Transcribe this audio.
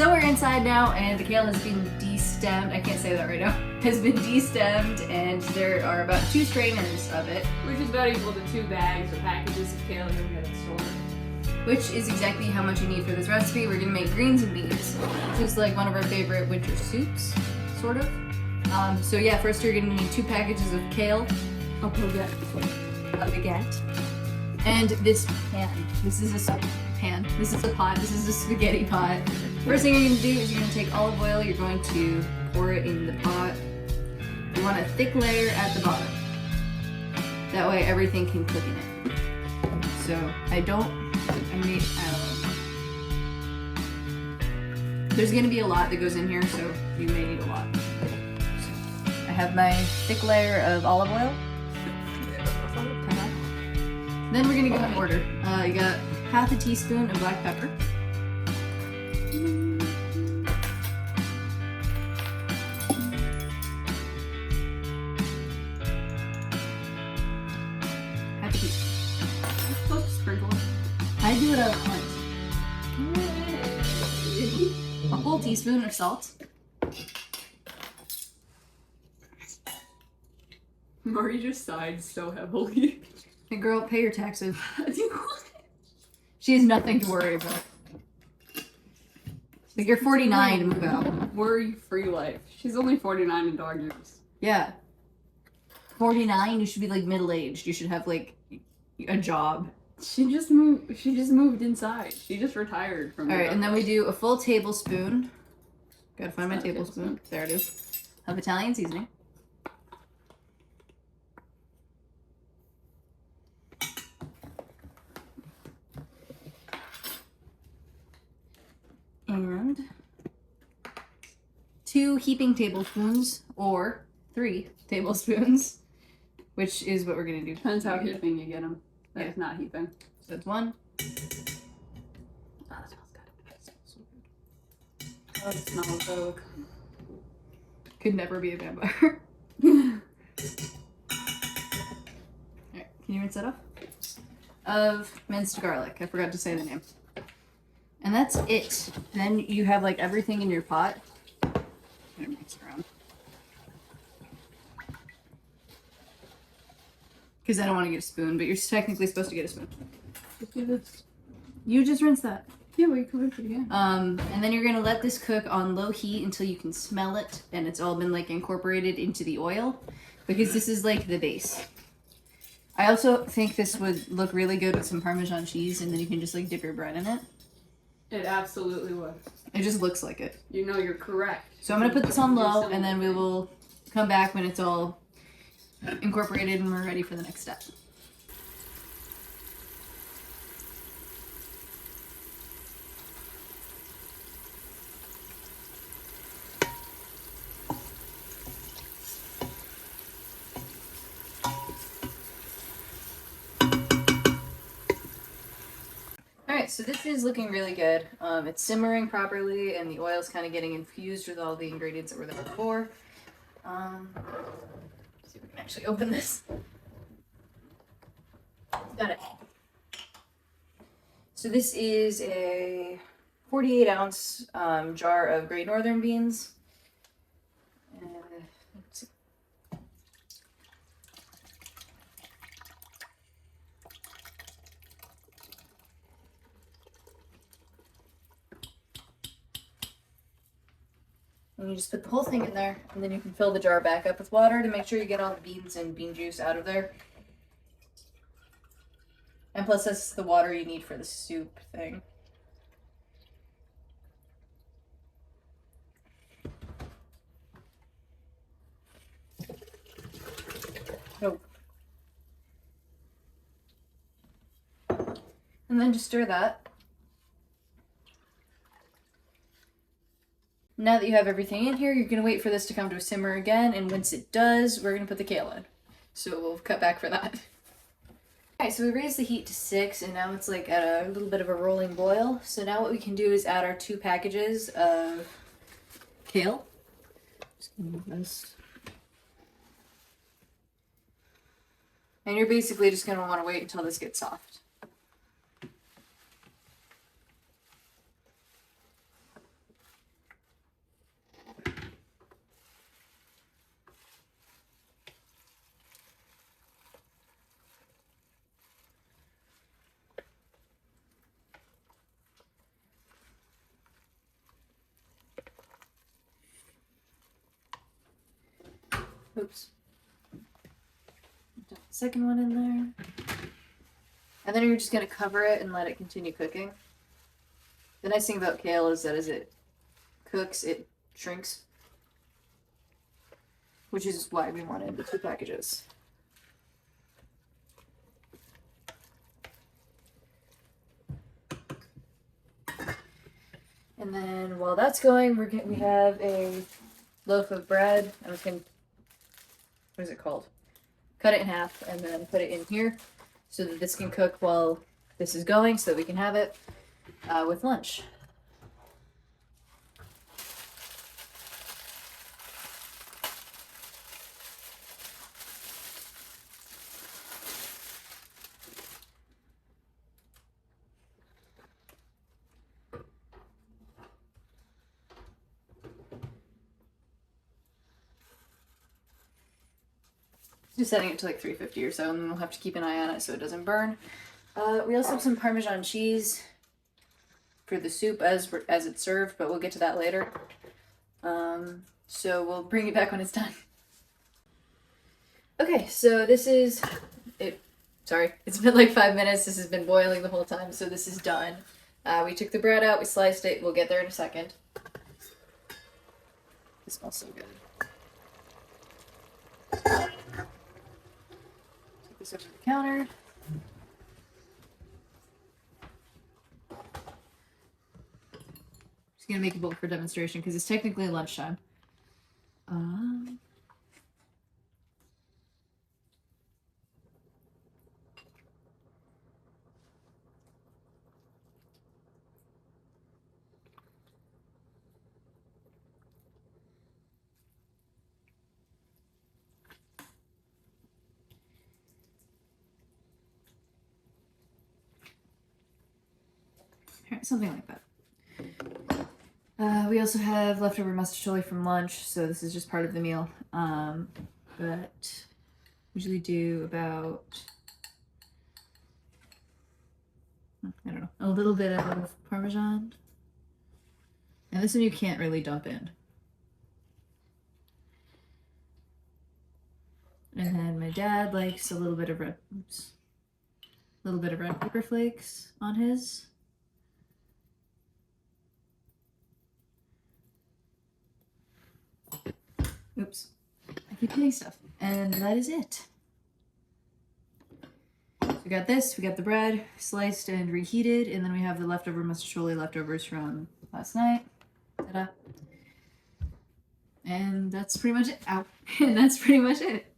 So we're inside now, and the kale has been destemmed. I can't say that right now. Has been destemmed, and there are about 2 strainers of it. Which is about equal to 2 bags or packages of kale you're gonna get at the store. Which is exactly how much you need for this recipe. We're gonna make greens and beans, which is like one of our favorite winter soups, sort of. So yeah, first you're gonna need 2 packages of kale. A baguette. And this pan. This is a pan. This is a pot. This is a spaghetti pot. First thing you're going to do is you're going to take olive oil. You're going to pour it in the pot. You want a thick layer at the bottom. That way everything can cook in it. So there's going to be a lot that goes in here, so you may need a lot. So I have my thick layer of olive oil. Then we're gonna go in order. You got half a teaspoon of black pepper. Half a teaspoon. I'm supposed to sprinkle it. I do it all at once. A whole teaspoon of salt. Murray just sighed so heavily. Hey girl, pay your taxes. She has nothing to worry about. Like, you're 49 to move out. Worry-free life. She's only 49 in dog years. Yeah. 49, you should be like middle-aged. You should have like a job. She just moved inside. She just retired from Alright, and then we do a full tablespoon. Gotta find my tablespoon. There it is. Of Italian seasoning. And 2 heaping tablespoons, or 3 tablespoons, which is what we're gonna do. Depends how heaping you get them. That is not heaping. So that's 1. Oh, that smells good. That smells so good. Oh, it smells oak. Could never be a vampire. Alright, can you rinse that off? Of minced garlic. I forgot to say the name. And that's it. Then you have like everything in your pot. I'm gonna mix it around. Because I don't want to get a spoon, but you're technically supposed to get a spoon. Let's do this. You just rinse that. Yeah, we can rinse it again. And then you're gonna let this cook on low heat until you can smell it and it's all been like incorporated into the oil, because this is like the base. I also think this would look really good with some Parmesan cheese, and then you can just like dip your bread in it. It absolutely would. It just looks like it. You know you're correct. So I'm gonna put this on low, and then we will come back when it's all incorporated and we're ready for the next step. Alright, so this is looking really good. It's simmering properly, and the oil's kind of getting infused with all the ingredients that were there before. See if we can actually open this. Got it. So this is a 48-ounce jar of Great Northern beans. Let's see. And you just put the whole thing in there, and then you can fill the jar back up with water to make sure you get all the beans and bean juice out of there. And plus, that's the water you need for the soup thing. Oh. And then just stir that. Now that you have everything in here, you're going to wait for this to come to a simmer again, and once it does, we're going to put the kale in. So we'll cut back for that. Alright, so we raised the heat to 6, and now it's like at a little bit of a rolling boil. So now what we can do is add our 2 packages of kale. Just gonna move this. And you're basically just going to want to wait until this gets soft. Oops. Dump the second one in there. And then you're just going to cover it and let it continue cooking. The nice thing about kale is that as it cooks, it shrinks. Which is why we wanted the 2 packages. And then while that's going, we have a loaf of bread. I'm just going to, what is it called? Cut it in half and then put it in here so that this can cook while this is going so that we can have it with lunch. Just setting it to like 350 or so, and then we'll have to keep an eye on it so it doesn't burn. We also have some Parmesan cheese for the soup as it's served, but we'll get to that later. So we'll bring it back when it's done. Okay, so this is it. Sorry, it's been like 5 minutes. This has been boiling the whole time, so this is done. We took the bread out, we sliced it. We'll get there in a second. It smells so good. This over the counter. Just gonna make a bowl for demonstration because it's technically lunchtime. Something like that. We also have leftover mustard from lunch, so this is just part of the meal. But usually do about, I don't know, a little bit of Parmesan. And this one you can't really dump in. And then my dad likes a little bit of red pepper flakes on his. Oops. I keep hitting stuff. And that is it. So we got this, we got the bread sliced and reheated, and then we have the leftover mustard leftovers from last night. Ta-da. And that's pretty much it. Ow. And that's pretty much it.